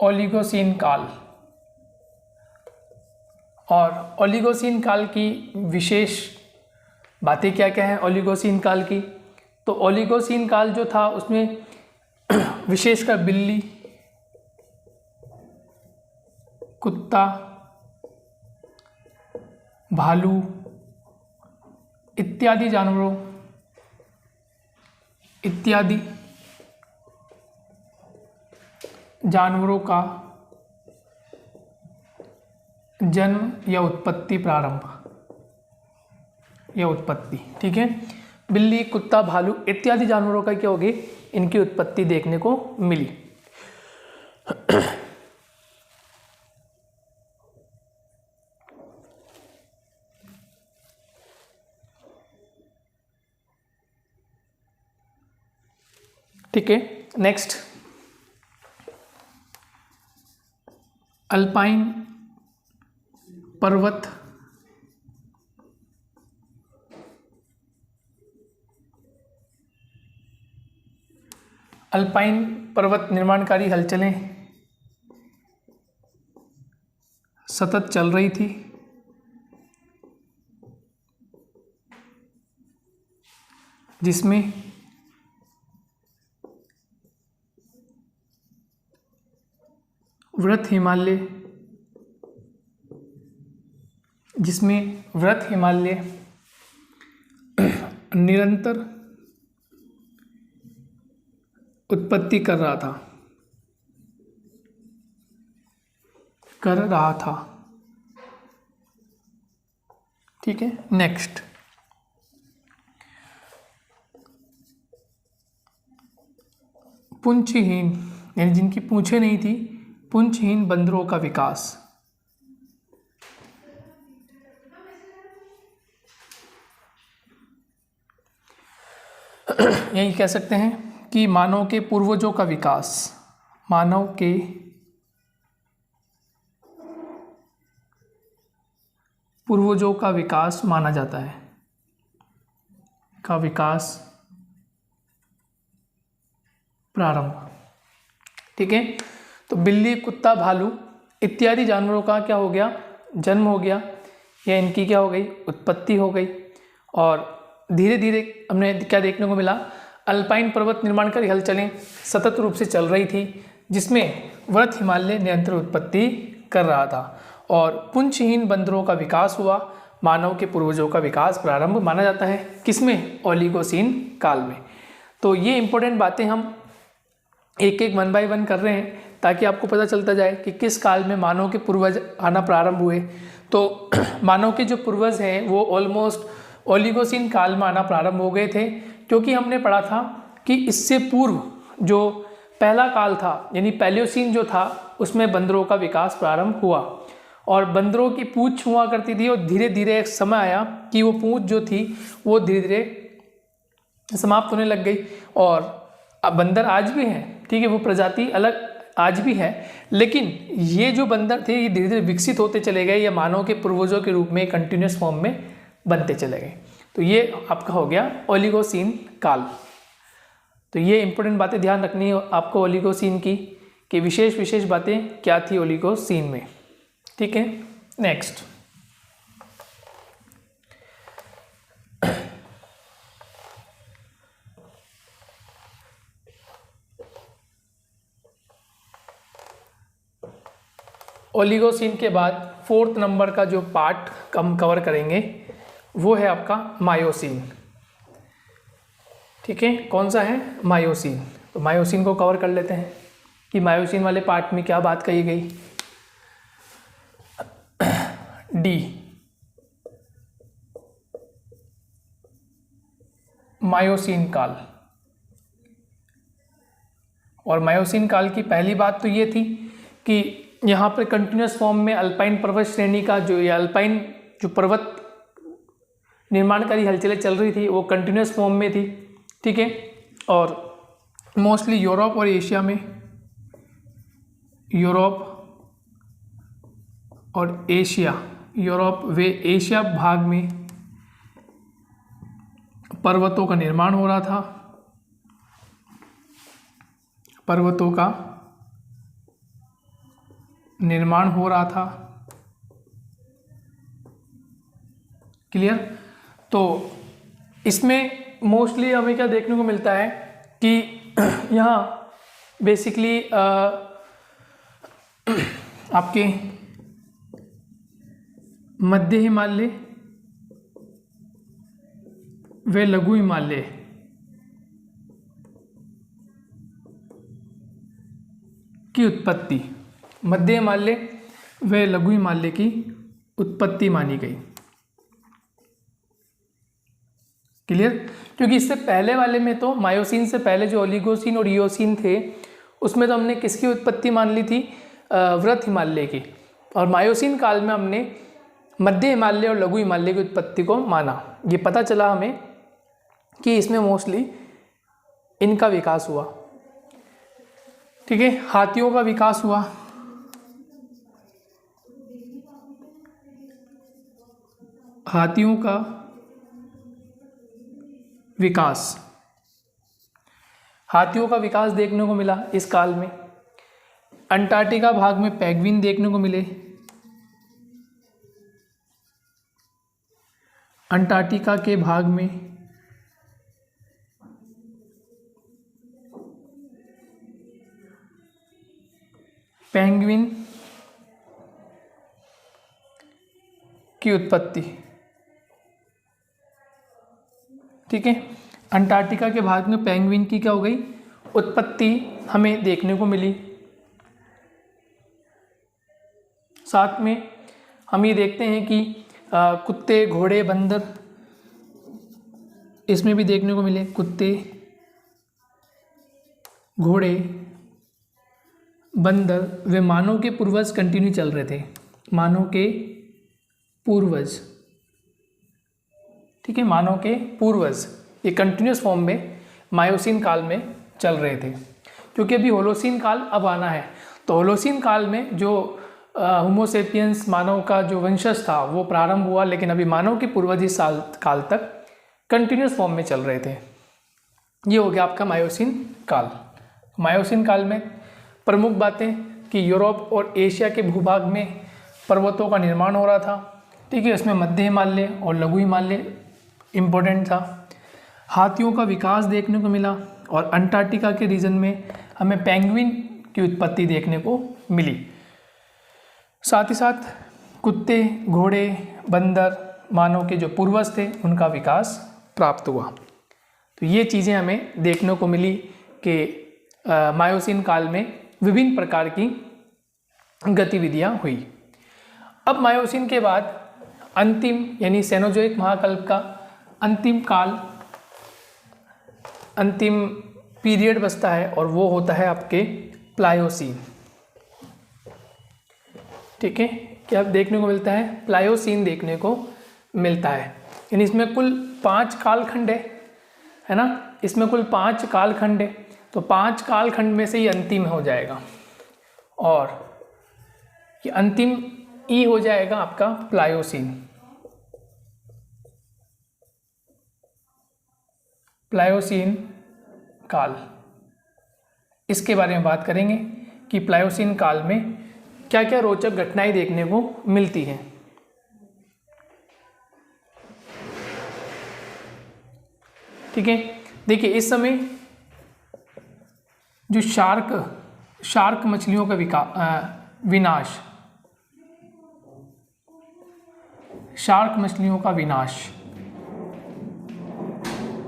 ओलिगोसीन काल। और ओलिगोसीन काल की विशेष बातें क्या क्या हैं ओलिगोसीन काल की? तो ओलिगोसीन काल जो था उसमें विशेषकर बिल्ली, कुत्ता, भालू इत्यादि जानवरों का जन्म या उत्पत्ति ठीक है, बिल्ली, कुत्ता, भालू इत्यादि जानवरों का क्या होगी? इनकी उत्पत्ति देखने को मिली। ठीक है, नेक्स्ट अल्पाइन पर्वत निर्माणकारी हलचलें सतत चल रही थी, जिसमें वृत्त हिमालय निरंतर उत्पत्ति कर रहा था। ठीक है, नेक्स्ट पुंछहीन, यानी जिनकी पूंछें नहीं थी, पुंछहीन बंदरों का विकास। यही कह सकते हैं कि मानव के पूर्वजों का विकास, मानव के पूर्वजों का विकास माना जाता है, का विकास प्रारंभ। ठीक है, तो बिल्ली, कुत्ता, भालू इत्यादि जानवरों का क्या हो गया, जन्म हो गया, या इनकी क्या हो गई, उत्पत्ति हो गई। और धीरे धीरे हमने क्या देखने को मिला, अल्पाइन पर्वत निर्माणकारी हलचलें सतत रूप से चल रही थी, जिसमें वृत्त हिमालय निरंतर उत्पत्ति कर रहा था, और पुंछहीन बंदरों का विकास हुआ, मानव के पूर्वजों का विकास प्रारंभ माना जाता है। किसमें, ओलिगोसीन काल में। तो ये इंपॉर्टेंट बातें हम एक एक 1 बाय 1 कर रहे हैं, ताकि आपको पता चलता जाए कि किस काल में मानव के पूर्वज आना प्रारंभ हुए। तो मानव के जो पूर्वज हैं वो ऑलमोस्ट ओलिगोसीन काल में आना प्रारंभ हो गए थे, क्योंकि हमने पढ़ा था कि इससे पूर्व जो पहला काल था, यानी पैलियोसीन जो था, उसमें बंदरों का विकास प्रारंभ हुआ, और बंदरों की पूंछ हुआ करती थी, और धीरे धीरे एक समय आया कि वो पूंछ जो थी वो धीरे धीरे समाप्त होने लग गई। और अब बंदर आज भी हैं, ठीक है, वो प्रजाति अलग आज भी है, लेकिन ये जो बंदर थे ये धीरे धीरे विकसित होते चले गए, या मानव के पूर्वजों के रूप में कंटिन्यूस फॉर्म में बनते चले गए। तो ये आपका हो गया ओलिगोसीन काल। तो ये इंपॉर्टेंट बातें ध्यान रखनी है आपको ओलिगोसीन की, कि विशेष बातें क्या थी ओलिगोसीन में। ठीक है, नेक्स्ट ओलिगोसीन के बाद 4th नंबर का जो पार्ट हम कवर करेंगे वो है आपका मायोसीन। ठीक है, कौन सा है, मायोसीन। तो मायोसीन को कवर कर लेते हैं कि मायोसीन वाले पार्ट में क्या बात कही गई। डी, मायोसीन काल। और मायोसीन काल की पहली बात तो ये थी कि यहाँ पर कंटिन्यूस फॉर्म में अल्पाइन पर्वत श्रेणी का जो, या अल्पाइन जो पर्वत निर्माणकारी हलचलें चल रही थी वो कंटिन्यूस फॉर्म में थी। ठीक है, और मोस्टली यूरोप और एशिया में, यूरोप व एशिया भाग में पर्वतों का निर्माण हो रहा था, पर्वतों का निर्माण हो रहा था। क्लियर। तो इसमें मोस्टली हमें क्या देखने को मिलता है कि यहाँ बेसिकली आपके मध्य हिमालय व लघु हिमालय की उत्पत्ति, मध्य हिमालय व लघु हिमालय की उत्पत्ति मानी गई। क्लियर। क्योंकि इससे पहले वाले में तो मायोसीन से पहले जो ओलिगोसीन और इयोसीन थे उसमें तो हमने किसकी उत्पत्ति मान ली थी, वृत्त हिमालय की, और मायोसीन काल में हमने मध्य हिमालय और लघु हिमालय की उत्पत्ति को माना। ये पता चला हमें कि इसमें मोस्टली इनका विकास हुआ। ठीक है, हाथियों का विकास हुआ, हाथियों का विकास, हाथियों का विकास देखने को मिला इस काल में। अंटार्कटिका भाग में पेंगुइन देखने को मिले, अंटार्कटिका के भाग में पेंगुइन की उत्पत्ति, ठीक है। अंटार्कटिका के भाग में पेंगुइन की क्या हो गई, उत्पत्ति हमें देखने को मिली। साथ में हम ये देखते हैं कि कुत्ते, घोड़े, बंदर इसमें भी देखने को मिले। कुत्ते, घोड़े, बंदर वे मानव के पूर्वज कंटिन्यू चल रहे थे, मानव के पूर्वज, ठीक है, मानव के पूर्वज ये कंटिन्यूस फॉर्म में मायोसीन काल में चल रहे थे। क्योंकि अभी होलोसीन काल अब आना है, तो होलोसीन काल में जो होमोसेपियंस मानव का जो वंशज था वो प्रारंभ हुआ, लेकिन अभी मानव के पूर्वज इस काल तक कंटिन्यूस फॉर्म में चल रहे थे। ये हो गया आपका मायोसीन काल। मायोसीन काल में प्रमुख बातें कि यूरोप और एशिया के भूभाग में पर्वतों का निर्माण हो रहा था, ठीक है। इसमें मध्य हिमालय और लघु हिमालय इम्पोर्टेंट था। हाथियों का विकास देखने को मिला और अंटार्कटिका के रीजन में हमें पेंगुइन की उत्पत्ति देखने को मिली। साथ ही साथ कुत्ते, घोड़े, बंदर मानव के जो पूर्वज थे उनका विकास प्राप्त हुआ। तो ये चीज़ें हमें देखने को मिली कि मायोसीन काल में विभिन्न प्रकार की गतिविधियां हुई। अब मायोसीन के बाद अंतिम यानी सेनोजोइक महाकल्प का अंतिम काल, अंतिम पीरियड बचता है और वो होता है आपके प्लायोसीन, ठीक है। क्या देखने को मिलता है, प्लायोसीन देखने को मिलता है। यानी इसमें कुल 5 कालखंड है ना, इसमें कुल 5 कालखंड है, तो 5 कालखंड में से ही अंतिम हो जाएगा और ये अंतिम ई हो जाएगा आपका प्लायोसीन। प्लायोसीन काल, इसके बारे में बात करेंगे कि प्लायोसीन काल में क्या क्या रोचक घटनाएं देखने को मिलती हैं। ठीक है, देखिए इस समय जो शार्क मछलियों का विनाश, शार्क मछलियों का विनाश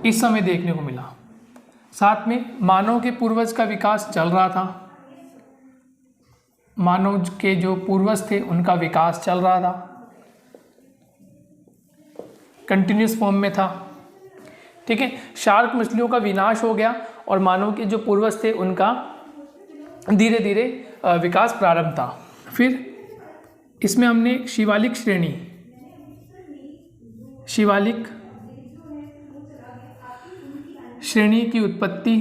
इस समय देखने को मिला। साथ में मानव के पूर्वज का विकास चल रहा था, मानव के जो पूर्वज थे उनका विकास चल रहा था, कंटिन्यूस फॉर्म में था, ठीक है। शार्क मछलियों का विनाश हो गया और मानव के जो पूर्वज थे उनका धीरे धीरे विकास प्रारंभ था। फिर इसमें हमने शिवालिक श्रेणी की उत्पत्ति,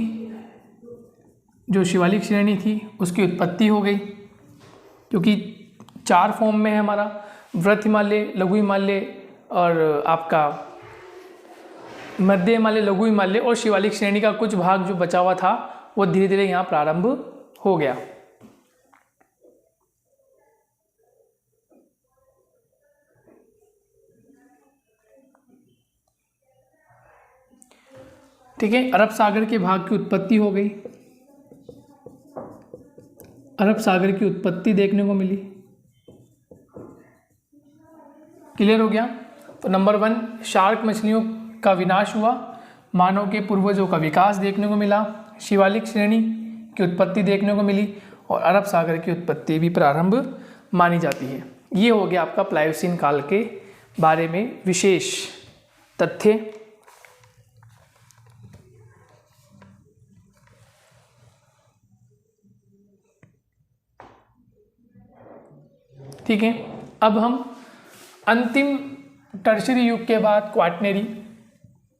जो शिवालिक श्रेणी थी उसकी उत्पत्ति हो गई, क्योंकि 4 फॉर्म में है हमारा, वृहत हिमालय, लघु हिमालय और आपका मध्य हिमालय, लघु हिमालय, और शिवालिक श्रेणी का कुछ भाग जो बचा हुआ था वो धीरे धीरे यहाँ प्रारंभ हो गया। ठीक है, अरब सागर के भाग की उत्पत्ति हो गई, अरब सागर की उत्पत्ति देखने को मिली। क्लियर हो गया। तो नंबर 1 शार्क मछलियों का विनाश हुआ, मानव के पूर्वजों का विकास देखने को मिला, शिवालिक श्रेणी की उत्पत्ति देखने को मिली और अरब सागर की उत्पत्ति भी प्रारंभ मानी जाती है। ये हो गया आपका प्लायोसीन काल के बारे में विशेष तथ्य। ठीक है, अब हम अंतिम टर्शियरी युग के बाद क्वाटरनरी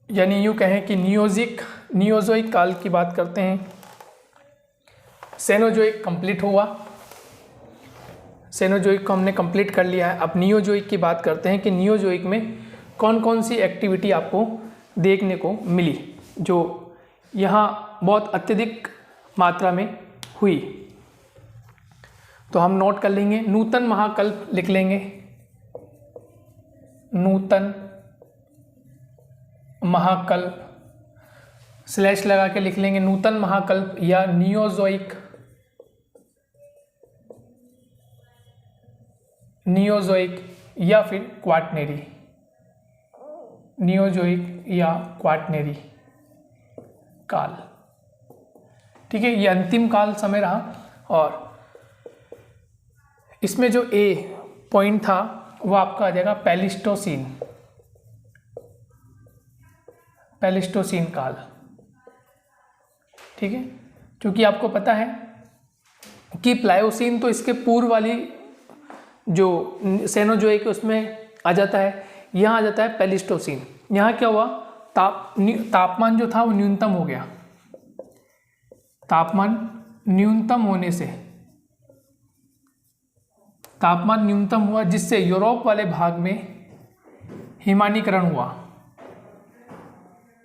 यानी यूँ कहें कि नियोजोइक काल की बात करते हैं। सेनोजोइक कंप्लीट हुआ, सेनोजोइक को हमने कंप्लीट कर लिया है। अब नियोजोइक की बात करते हैं कि नियोजोइक में कौन कौन सी एक्टिविटी आपको देखने को मिली जो यहाँ बहुत अत्यधिक मात्रा में हुई। तो हम नोट कर लेंगे, नूतन महाकल्प लिख लेंगे, नूतन महाकल्प स्लैश लगा के लिख लेंगे, नूतन महाकल्प या नियोजोइक, नियोजोइक या फिर क्वाटरनरी, नियोजोइक या क्वाटरनरी काल। ठीक है, ये अंतिम काल समय रहा। और इसमें जो ए पॉइंट था वो आपका आ जाएगा प्लेइस्टोसीन, प्लेइस्टोसीन काल। ठीक है, क्योंकि आपको पता है कि प्लायोसीन तो इसके पूर्व वाली जो सेनोजोइक उसमें आ जाता है, यहाँ आ जाता है प्लेइस्टोसीन। यहाँ क्या हुआ, तापमान जो था वो न्यूनतम हो गया, तापमान न्यूनतम होने से, तापमान न्यूनतम हुआ जिससे यूरोप वाले भाग में हिमानीकरण हुआ।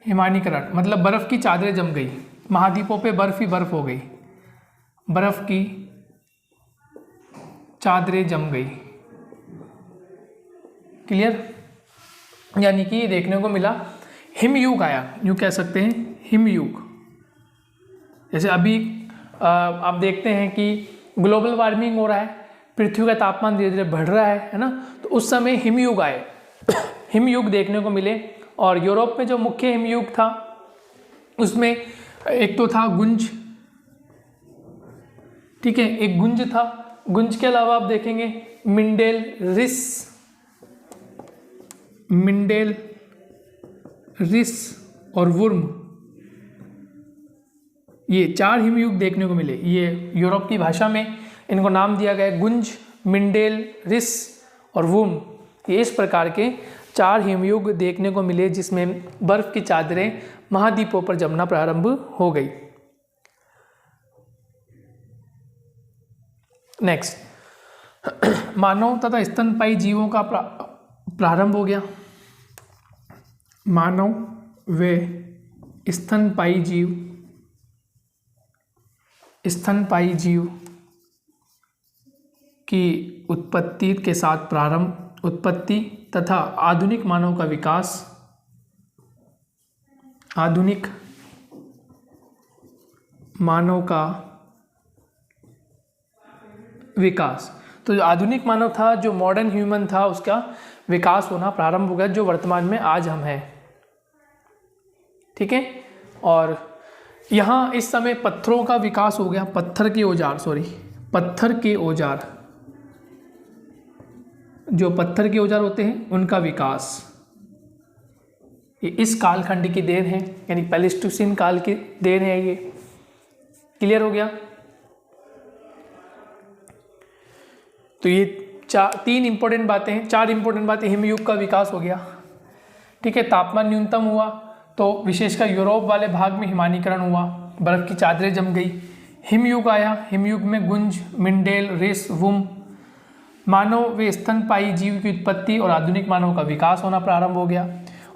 हिमानीकरण मतलब बर्फ की चादरें जम गई, महाद्वीपों पे बर्फ ही बर्फ हो गई, बर्फ की चादरें जम गई। क्लियर, यानी कि देखने को मिला हिमयुग आया, यूँ कह सकते हैं हिमयुग। जैसे अभी आप देखते हैं कि ग्लोबल वार्मिंग हो रहा है, पृथ्वी का तापमान धीरे धीरे बढ़ रहा है ना, तो उस समय हिमयुग आए, हिमयुग देखने को मिले। और यूरोप में जो मुख्य हिमयुग था उसमें एक तो था गुंज, ठीक है, एक गुंज था। गुंज के अलावा आप देखेंगे मिंडेल रिस, मिंडेल रिस और वुर्म, ये 4 हिमयुग देखने को मिले। ये यूरोप की भाषा में इनको नाम दिया गया गुंज, मिंडेल, रिस और वुर्म। ये इस प्रकार के 4 हिमयुग देखने को मिले जिसमें बर्फ की चादरें महाद्वीपों पर जमना प्रारंभ हो गई। नेक्स्ट, मानव तथा स्तनपायी जीवों का प्रारंभ हो गया। मानव व स्तनपायी जीव, स्तनपायी जीव की उत्पत्ति के साथ प्रारंभ, उत्पत्ति तथा आधुनिक मानव का विकास, आधुनिक मानव का विकास। तो जो आधुनिक मानव था, जो मॉडर्न ह्यूमन था, उसका विकास होना प्रारंभ हो गया जो वर्तमान में आज हम हैं। ठीक है, और यहाँ इस समय पत्थरों का विकास हो गया, पत्थर के औजार, पत्थर के औजार, जो पत्थर के औजार होते हैं उनका विकास, ये इस कालखंड की देन है, यानी प्लेइस्टोसीन काल की देन है ये। क्लियर हो गया। तो ये 3 इंपॉर्टेंट बातें हैं, 4 इंपॉर्टेंट बातें। हिमयुग का विकास हो गया, ठीक है, तापमान न्यूनतम हुआ तो विशेषकर यूरोप वाले भाग में हिमानीकरण हुआ, बर्फ की चादरें जम गई। हिमयुग आया, हिमयुग में गुंज, मिंडेल, रिस, वुम, मानव व स्तनपायी जीव की उत्पत्ति और आधुनिक मानव का विकास होना प्रारंभ हो गया।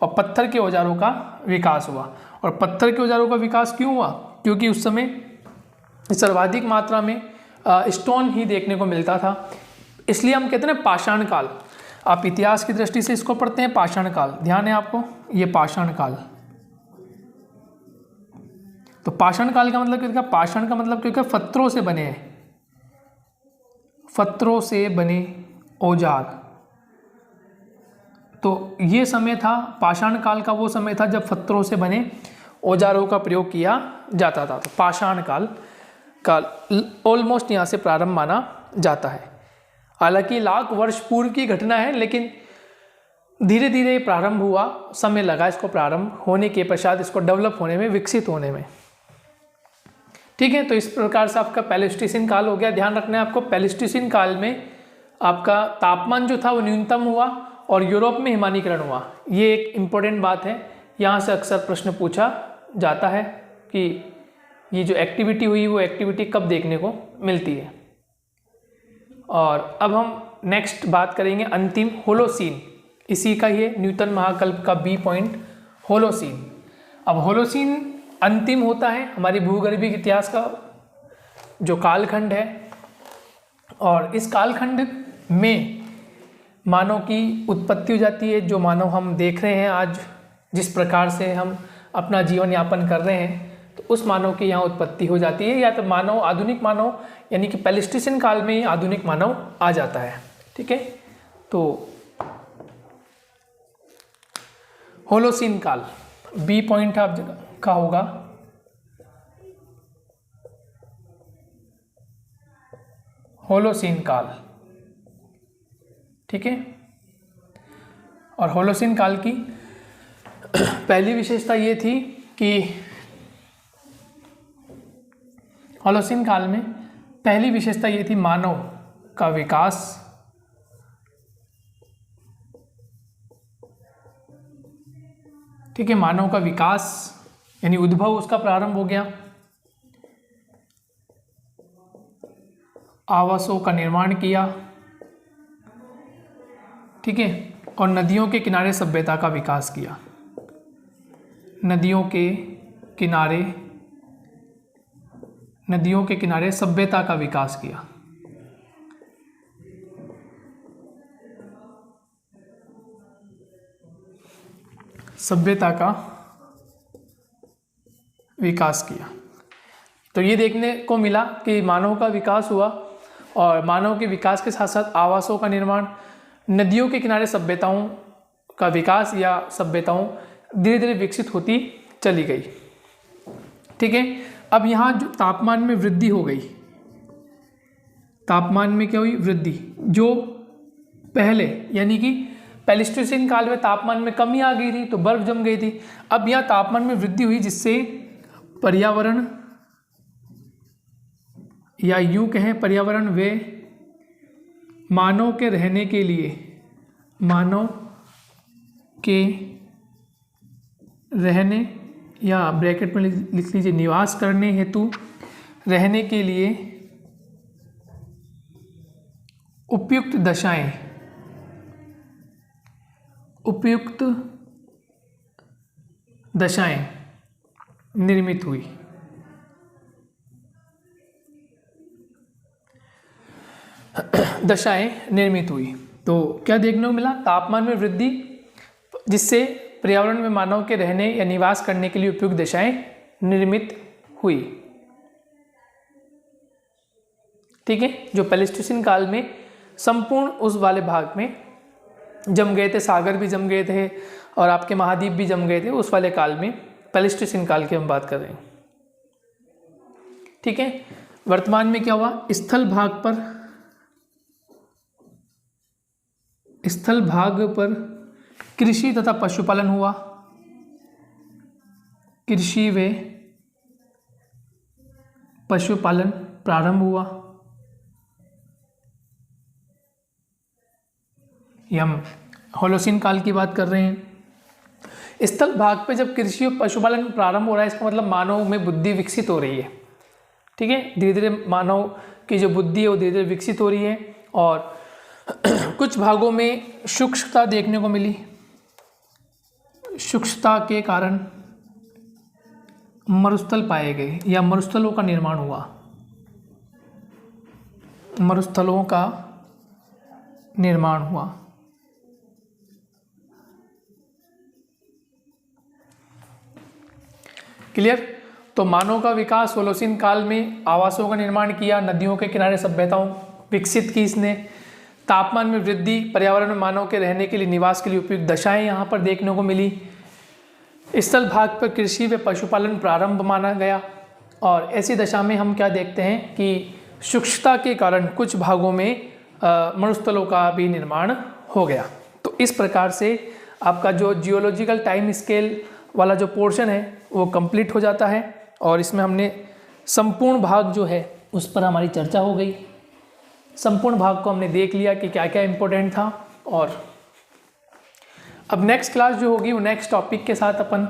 और पत्थर के औजारों का विकास हुआ। और पत्थर के औजारों का विकास क्यों हुआ? क्योंकि उस समय सर्वाधिक मात्रा में स्टोन ही देखने को मिलता था, इसलिए हम कहते हैं ना पाषाण काल। आप इतिहास की दृष्टि से इसको पढ़ते हैं पाषाण काल, ध्यान है आपको, ये पाषाण काल। तो पाषाण काल का मतलब क्या? पाषाण का मतलब क्या? पत्थरों से बने हैं, पत्थरों से बने औजार। तो ये समय था पाषाण काल का, वो समय था जब पत्थरों से बने औजारों का प्रयोग किया जाता था। तो पाषाण काल ऑलमोस्ट यहाँ से प्रारंभ माना जाता है। हालांकि लाख वर्ष पूर्व की घटना है, लेकिन धीरे धीरे प्रारंभ हुआ, समय लगा इसको प्रारंभ होने के पश्चात इसको डेवलप होने में, विकसित होने में। ठीक है, तो इस प्रकार से आपका प्लेइस्टोसीन काल हो गया। ध्यान रखना है आपको, प्लेइस्टोसीन काल में आपका तापमान जो था वो न्यूनतम हुआ और यूरोप में हिमानीकरण हुआ। ये एक इम्पोर्टेंट बात है, यहाँ से अक्सर प्रश्न पूछा जाता है कि ये जो एक्टिविटी हुई वो एक्टिविटी कब देखने को मिलती है। और अब हम नेक्स्ट बात करेंगे अंतिम होलोसीन, इसी का ये न्यूटन महाकल्प का बी पॉइंट होलोसीन। अब होलोसीन अंतिम होता है हमारी भूगर्भीय इतिहास का जो कालखंड है, और इस कालखंड में मानव की उत्पत्ति हो जाती है। जो मानव हम देख रहे हैं आज, जिस प्रकार से हम अपना जीवन यापन कर रहे हैं, तो उस मानव की यहाँ उत्पत्ति हो जाती है। या तो मानव, आधुनिक मानव, यानी कि पैलेस्टीसियन काल में ही आधुनिक मानव आ जाता है। ठीक है, तो होलोसीन काल बी पॉइंट आप का होगा होलोसीन काल। ठीक है, और होलोसीन काल की पहली विशेषता ये थी कि होलोसीन काल में पहली विशेषता ये थी मानव का विकास ठीक है, मानव का विकास यानी उद्भव उसका प्रारंभ हो गया, आवासों का निर्माण किया। ठीक है, और नदियों के किनारे सभ्यता का विकास किया। नदियों के किनारे सभ्यता का विकास किया। सभ्यता का विकास किया। तो ये देखने को मिला कि मानव का विकास हुआ, और मानव के विकास के साथ साथ आवासों का निर्माण, नदियों के किनारे सभ्यताओं का विकास या सभ्यताओं धीरे धीरे विकसित होती चली गई। ठीक है, अब यहाँ जो तापमान में वृद्धि हो गई, तापमान में क्या हुई? वृद्धि। जो पहले यानी कि पैलेस्टीसियन काल में तापमान में कमी आ गई थी, तो बर्फ जम गई थी। अब यहाँ तापमान में वृद्धि हुई, जिससे पर्यावरण, या यूं कहें पर्यावरण वे मानव के रहने के लिए, मानव के रहने या ब्रैकेट में लिख लीजिए निवास करने हेतु, रहने के लिए उपयुक्त दशाएं निर्मित हुई। तो क्या देखने को मिला? तापमान में वृद्धि, जिससे पर्यावरण में मानव के रहने या निवास करने के लिए उपयुक्त दशाएं निर्मित हुई। ठीक है, जो पैलेस्टीसियन काल में संपूर्ण उस वाले भाग में जम गए थे, सागर भी जम गए थे और आपके महाद्वीप भी जम गए थे, उस वाले काल में, पैलेस्टीसियन काल की हम बात कर रहे हैं। ठीक है, वर्तमान में क्या हुआ? स्थल भाग पर कृषि तथा पशुपालन हुआ। कृषि व पशुपालन प्रारंभ हुआ। ये हम होलोसीन काल की बात कर रहे हैं। स्थल भाग पे जब कृषि और पशुपालन प्रारंभ हो रहा है, इसका मतलब मानव में बुद्धि विकसित हो रही है। ठीक है, धीरे धीरे मानव की जो बुद्धि है वो धीरे धीरे विकसित हो रही है, और कुछ भागों में सूक्ष्मता देखने को मिली। सूक्ष्मता के कारण मरुस्थल पाए गए या मरुस्थलों का निर्माण हुआ। मरुस्थलों का निर्माण हुआ। क्लियर? तो मानव का विकास होलोसीन काल में, आवासों का निर्माण किया, नदियों के किनारे सभ्यताओं विकसित की इसने, तापमान में वृद्धि, पर्यावरण में मानव के रहने के लिए, निवास के लिए उपयुक्त दशाएं यहाँ पर देखने को मिली। स्थल भाग पर कृषि व पशुपालन प्रारंभ माना गया, और ऐसी दशा में हम क्या देखते हैं कि सूक्ष्मता के कारण कुछ भागों में मरुस्थलों का भी निर्माण हो गया। तो इस प्रकार से आपका जो जियोलॉजिकल टाइम स्केल वाला जो पोर्शन है वो कंप्लीट हो जाता है, और इसमें हमने संपूर्ण भाग जो है उस पर हमारी चर्चा हो गई। संपूर्ण भाग को हमने देख लिया कि क्या क्या इम्पोर्टेंट था, और अब नेक्स्ट क्लास जो होगी वो नेक्स्ट टॉपिक के साथ अपन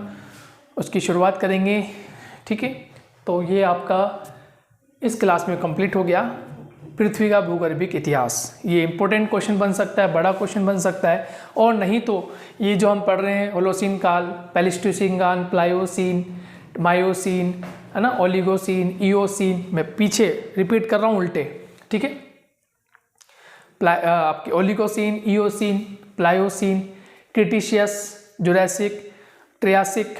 उसकी शुरुआत करेंगे। ठीक है, तो ये आपका इस क्लास में कंप्लीट हो गया। पृथ्वी का भूगर्भिक इतिहास। ये इंपॉर्टेंट क्वेश्चन बन सकता है, बड़ा क्वेश्चन बन सकता है। और नहीं तो ये जो हम पढ़ रहे हैं होलोसीन काल, प्लेइस्टोसीन काल, प्लायोसीन, मायोसीन, है ना, ओलिगोसीन, इयोसीन, मैं पीछे रिपीट कर रहा हूँ उल्टे, ठीक है। आपके Oligocene, Eocene, Pliocene, Cretaceous, Jurassic, Triassic,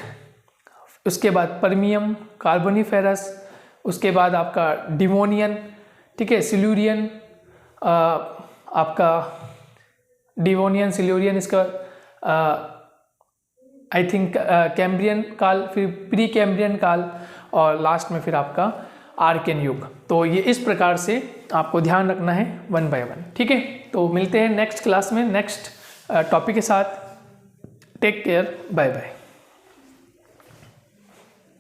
उसके बाद पर्मियम, कार्बोनिफेरस, उसके बाद आपका डिवोनियन, ठीक है, सिल्यूरियन, आपका डिवोनियन, सिल्यूरियन, इसका आई थिंक कैम्ब्रियन काल, फिर प्री कैम्ब्रियन काल, और लास्ट में फिर आपका आर्कियन युग। तो ये इस प्रकार से आपको ध्यान रखना है 1 बाय 1, ठीक है। तो मिलते हैं नेक्स्ट क्लास में नेक्स्ट टॉपिक के साथ। Take care, bye bye.